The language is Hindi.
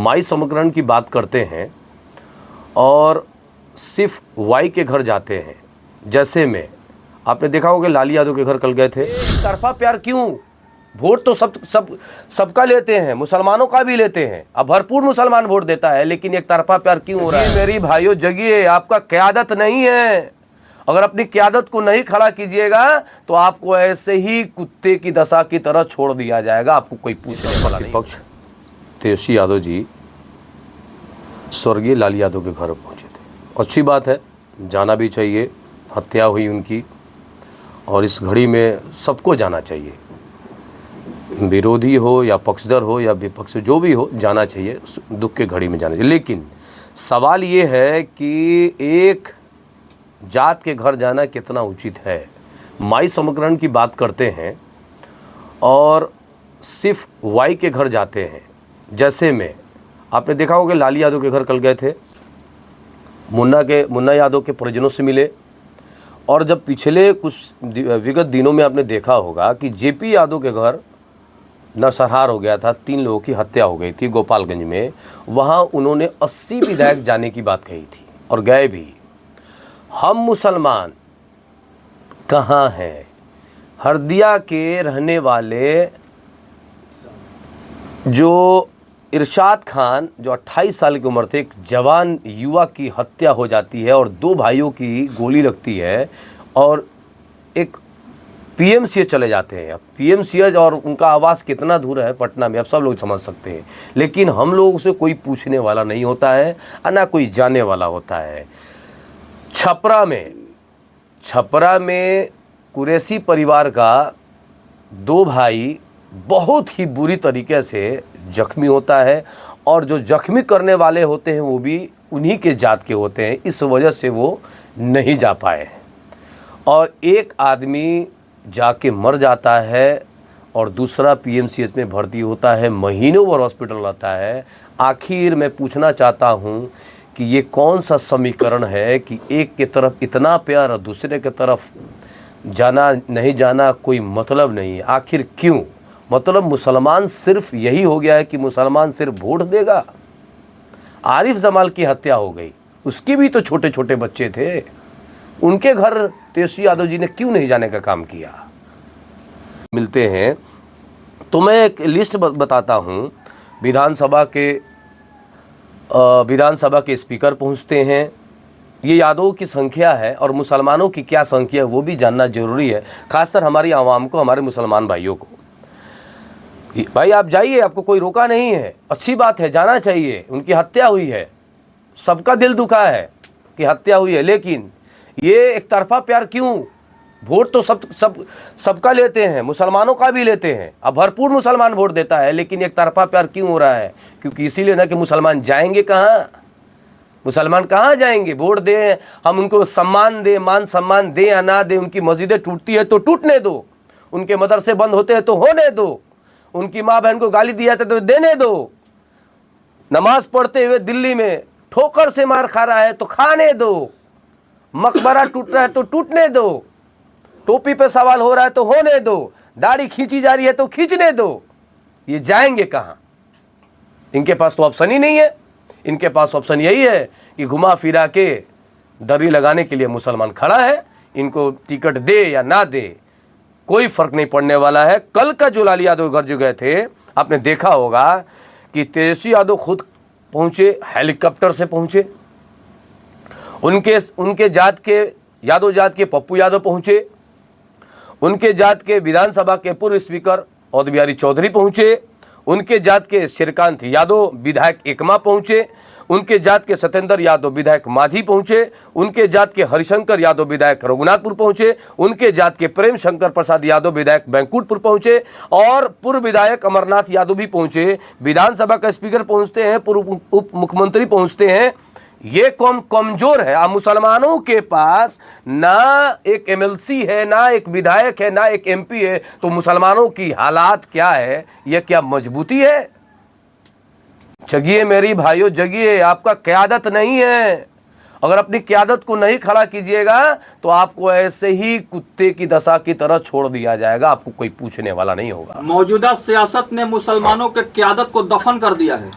माई समकरण की बात करते हैं और सिर्फ वाई के घर जाते हैं। जैसे में आपने देखा होगा लाली यादव के घर कल गए थे। तरफा प्यार क्यों? वोट तो सबका लेते हैं, मुसलमानों का भी लेते हैं। अब भरपूर मुसलमान वोट देता है, लेकिन एक तरफा प्यार क्यों हो रहा है? मेरी भाइयों जगिए, आपका क़यादत नहीं है। अगर अपनी क़यादत को नहीं खड़ा कीजिएगा तो आपको ऐसे ही कुत्ते की दशा की तरह छोड़ दिया जाएगा। आपको कोई पूछने वाला नहीं। पक्ष तेजस्वी यादव जी स्वर्गीय लाली यादव के घर पहुंचे थे। अच्छी बात है, जाना भी चाहिए। हत्या हुई उनकी और इस घड़ी में सबको जाना चाहिए, विरोधी हो या पक्षधर हो या विपक्ष, जो भी हो, जाना चाहिए। दुख के घड़ी में जाना चाहिए। लेकिन सवाल ये है कि एक जात के घर जाना कितना उचित है? माई समकरण की बात करते हैं और सिर्फ वाई के घर जाते हैं। जैसे में आपने देखा होगा लाली यादव के घर कल गए थे, मुन्ना यादव के परिजनों से मिले। और जब पिछले कुछ विगत दिनों में आपने देखा होगा कि जेपी यादव के घर नरसंहार हो गया था, 3 लोगों की हत्या हो गई थी गोपालगंज में। वहाँ उन्होंने 80 विधायक जाने की बात कही थी और गए भी। हम मुसलमान कहाँ हैं? हरदिया के रहने वाले जो इरशाद खान, जो 28 साल की उम्र थे, एक जवान युवा की हत्या हो जाती है और 2 भाइयों की गोली लगती है और एक पीएमसीएच चले जाते हैं। अब पीएमसीएच और उनका आवास कितना दूर है पटना में, अब सब लोग समझ सकते हैं। लेकिन हम लोगों से कोई पूछने वाला नहीं होता है और ना कोई जाने वाला होता है। छपरा में कुरैशी परिवार का 2 भाई बहुत ही बुरी तरीके से जख्मी होता है और जो जख्मी करने वाले होते हैं वो भी उन्हीं के जात के होते हैं। इस वजह से वो नहीं जा पाए और एक आदमी जाके मर जाता है और दूसरा पीएमसीएच में भर्ती होता है, महीनों भर हॉस्पिटल रहता है। आखिर मैं पूछना चाहता हूँ कि ये कौन सा समीकरण है कि एक के तरफ इतना प्यार और दूसरे के तरफ जाना नहीं जाना कोई मतलब नहीं है? आखिर क्यों? मतलब मुसलमान सिर्फ यही हो गया है कि मुसलमान सिर्फ वोट देगा? आरिफ जमाल की हत्या हो गई, उसके भी तो छोटे छोटे बच्चे थे, उनके घर तेजस्वी यादव जी ने क्यों नहीं जाने का काम किया? मिलते हैं तो मैं एक लिस्ट बताता हूँ। विधानसभा के स्पीकर पहुँचते हैं। ये यादवों की संख्या है और मुसलमानों की क्या संख्या है वो भी जानना जरूरी है, खासकर हमारी आवाम को, हमारे मुसलमान भाइयों को। भाई आप जाइए, आपको कोई रोका नहीं है, अच्छी बात है, जाना चाहिए। उनकी हत्या हुई है, सबका दिल दुखा है कि हत्या हुई है, लेकिन ये एक तरफा प्यार क्यों? वोट तो सबका लेते हैं, मुसलमानों का भी लेते हैं। अब भरपूर मुसलमान वोट देता है, लेकिन एक तरफा प्यार क्यों हो रहा है? क्योंकि इसीलिए ना कि मुसलमान जाएंगे कहाँ? मुसलमान कहाँ जाएंगे? वोट दें, हम उनको सम्मान दें, मान सम्मान दें या ना दें। उनकी मस्जिदें टूटती है तो टूटने दो, उनके मदरसे बंद होते हैं तो होने दो, उनकी माँ बहन को गाली दिया था तो देने दो, नमाज पढ़ते हुए दिल्ली में ठोकर से मार खा रहा है तो खाने दो, मकबरा टूट रहा है तो टूटने दो, टोपी पे सवाल हो रहा है तो होने दो, दाढ़ी खींची जा रही है तो खींचने दो। ये जाएंगे कहाँ? इनके पास तो ऑप्शन ही नहीं है। इनके पास ऑप्शन यही है कि घुमा फिरा के दरी लगाने के लिए मुसलमान खड़ा है, इनको टिकट दे या ना दे कोई फर्क नहीं पड़ने वाला है। कल का जो लाली यादव घर जो गए थे, आपने देखा होगा कि तेजस्वी यादव खुद पहुंचे, हेलीकॉप्टर से पहुंचे। उनके जात के, यादव जात के पप्पू यादव पहुंचे, उनके जात के विधानसभा के पूर्व स्पीकर औध बिहारी चौधरी पहुंचे, उनके जात के श्रीकांत यादव विधायक एकमा पहुंचे, उनके जात के सत्येंद्र यादव विधायक माझी पहुंचे, उनके जात के हरिशंकर यादव विधायक रघुनाथपुर पहुंचे, उनके जात के प्रेम शंकर प्रसाद यादव विधायक बैंकुटपुर पहुंचे और पूर्व विधायक अमरनाथ यादव भी पहुंचे। विधानसभा का स्पीकर पहुंचते हैं, पूर्व उप मुख्यमंत्री पहुंचते हैं। ये कौम कमजोर है। अब मुसलमानों के पास ना एक एमएलसी है, ना एक विधायक है, ना एक एमपी है, तो मुसलमानों की हालात क्या है? यह क्या मजबूती है? जगिए मेरी भाइयों, जगिए, आपका क़यादत नहीं है। अगर अपनी क़यादत को नहीं खड़ा कीजिएगा तो आपको ऐसे ही कुत्ते की दशा की तरह छोड़ दिया जाएगा। आपको कोई पूछने वाला नहीं होगा। मौजूदा सियासत ने मुसलमानों के क़यादत को दफन कर दिया है।